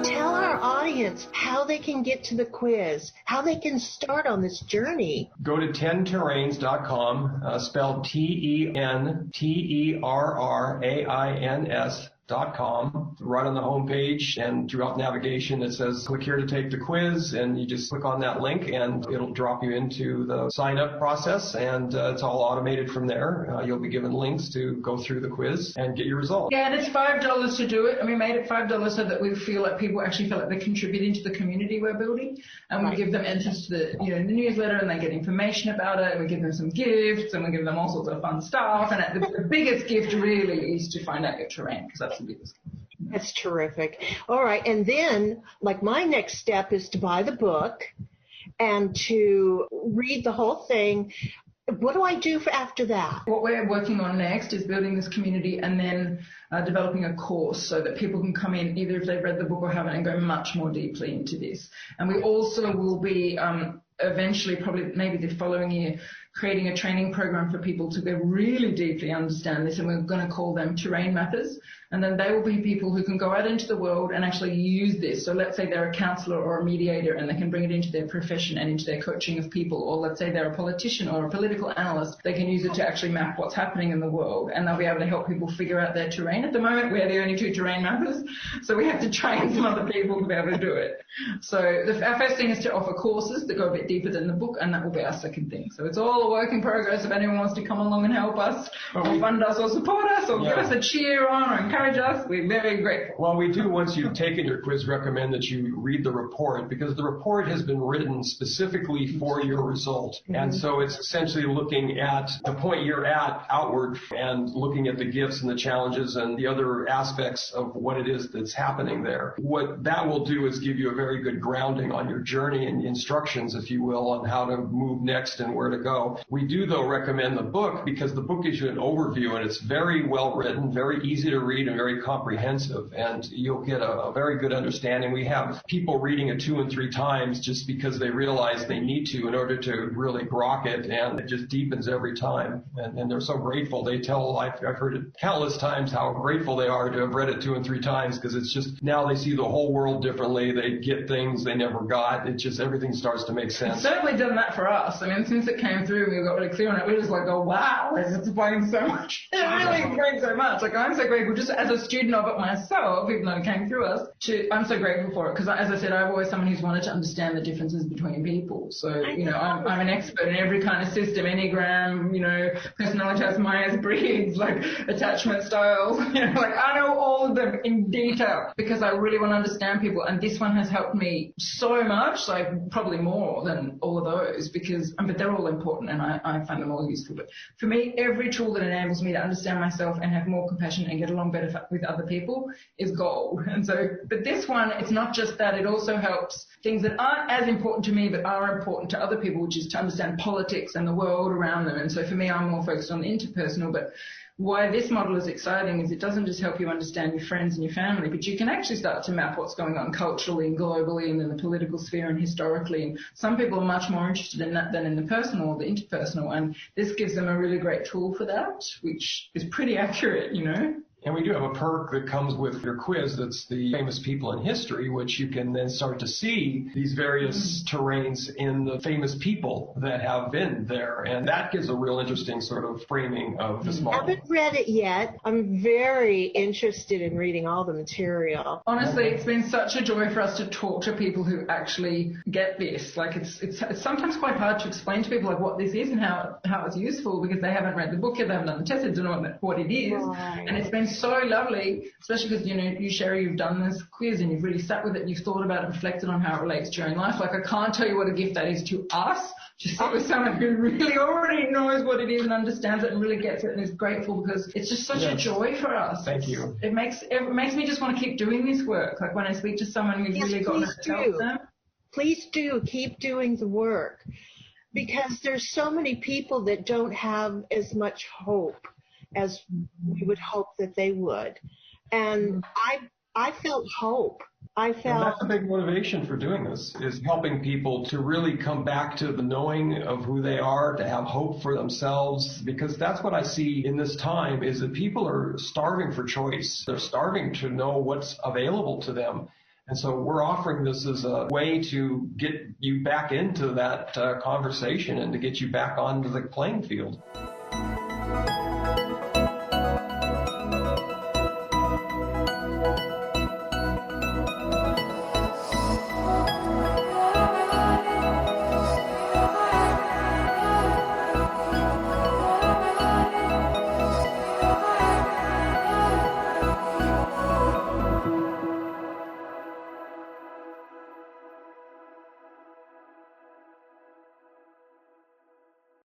Tell our audience how they can get to the quiz, how they can start on this journey. Go to 10terrains.com, spelled TenterRains.com, right on the homepage, and throughout navigation it says click here to take the quiz, and you just click on that link and it'll drop you into the sign up process, and it's all automated from there. You'll be given links to go through the quiz and get your results. Yeah, and it's $5 to do it, and we made it $5 so that we feel like people actually feel like they're contributing to the community we're building, and we give them entries to the the newsletter, and they get information about it, and we give them some gifts, and we give them all sorts of fun stuff, and the biggest gift really is to find out your terrain, because that's the biggest. That's terrific. All right. And then, like, my next step is to buy the book and to read the whole thing. What do I do after that? What we're working on next is building this community and then developing a course so that people can come in either if they've read the book or haven't and go much more deeply into this. And we also will be eventually, probably maybe the following year, creating a training program for people to go really deeply understand this, and we're going to call them terrain mappers. And then they will be people who can go out into the world and actually use this. So let's say they're a counselor or a mediator and they can bring it into their profession and into their coaching of people. Or let's say they're a politician or a political analyst. They can use it to actually map what's happening in the world, and they'll be able to help people figure out their terrain. At the moment, we're the only 2 terrain mappers, so we have to train some other people to be able to do it. So our first thing is to offer courses that go a bit deeper than the book, and that will be our second thing. So it's all a work in progress. If anyone wants to come along and help us or fund us or support us or give us a cheer on or encourage us, we're very grateful. Well, we do, once you've taken your quiz, recommend that you read the report, because the report has been written specifically for your result. And so it's essentially looking at the point you're at outward and looking at the gifts and the challenges and the other aspects of what it is that's happening there. What that will do is give you a very good grounding on your journey and instructions, if you will, on how to move next and where to go. We do, though, recommend the book, because the book gives you an overview, and it's very well written, very easy to read, and very comprehensive, and you'll get a very good understanding. We have people reading it 2 and 3 times just because they realize they need to in order to really grok it, and it just deepens every time. And they're so grateful. They tell, I've heard it countless times, how grateful they are to have read it 2 and 3 times, because it's just, now they see the whole world differently. They get things they never got. It just, everything starts to make sense. It's certainly done that for us. I mean, since it came through, we got really clear on it. We just like, oh wow, it's explained so much. It really explains so much. Like, I'm so grateful, just as a student of it myself, even though it came through us, I'm so grateful for it, because as I said, I'm always someone who's wanted to understand the differences between people. So, I'm an expert in every kind of system, Enneagram, personality types, Myers-Briggs, like attachment styles, like I know all of them in detail, because I really want to understand people. And this one has helped me so much, like probably more than all of those, but they're all important and I find them all useful. But for me, every tool that enables me to understand myself and have more compassion and get along better with other people is gold. And so, but this one, it's not just that, it also helps things that aren't as important to me but are important to other people, which is to understand politics and the world around them. And so for me, I'm more focused on the interpersonal. But why this model is exciting is it doesn't just help you understand your friends and your family, but you can actually start to map what's going on culturally and globally and in the political sphere and historically. And some people are much more interested in that than in the personal or the interpersonal. And this gives them a really great tool for that, which is pretty accurate, And we do have a perk that comes with your quiz that's the famous people in history, which you can then start to see these various terrains in the famous people that have been there. And that gives a real interesting sort of framing of this model. I haven't read it yet. I'm very interested in reading all the material. Honestly, it's been such a joy for us to talk to people who actually get this. Like it's sometimes quite hard to explain to people like what this is and how it's useful, because they haven't read the book yet, they haven't done the test, they don't know what it is. Right. And it's been so lovely, especially because, you, Cherie, you've done this quiz and you've really sat with it, you've thought about it, reflected on how it relates to your own life. Like, I can't tell you what a gift that is to us, to sit with someone who really already knows what it is and understands it and really gets it and is grateful, because it's just such a joy for us. Thank you. It makes me just want to keep doing this work. Like, when I speak to someone who's really got to help them. Please do keep doing the work, because there's so many people that don't have as much hope as we would hope that they would. And I felt hope. I And felt that's a big motivation for doing this, is helping people to really come back to the knowing of who they are, to have hope for themselves, because that's what I see in this time, is that people are starving for choice. They're starving to know what's available to them. And so we're offering this as a way to get you back into that conversation and to get you back onto the playing field.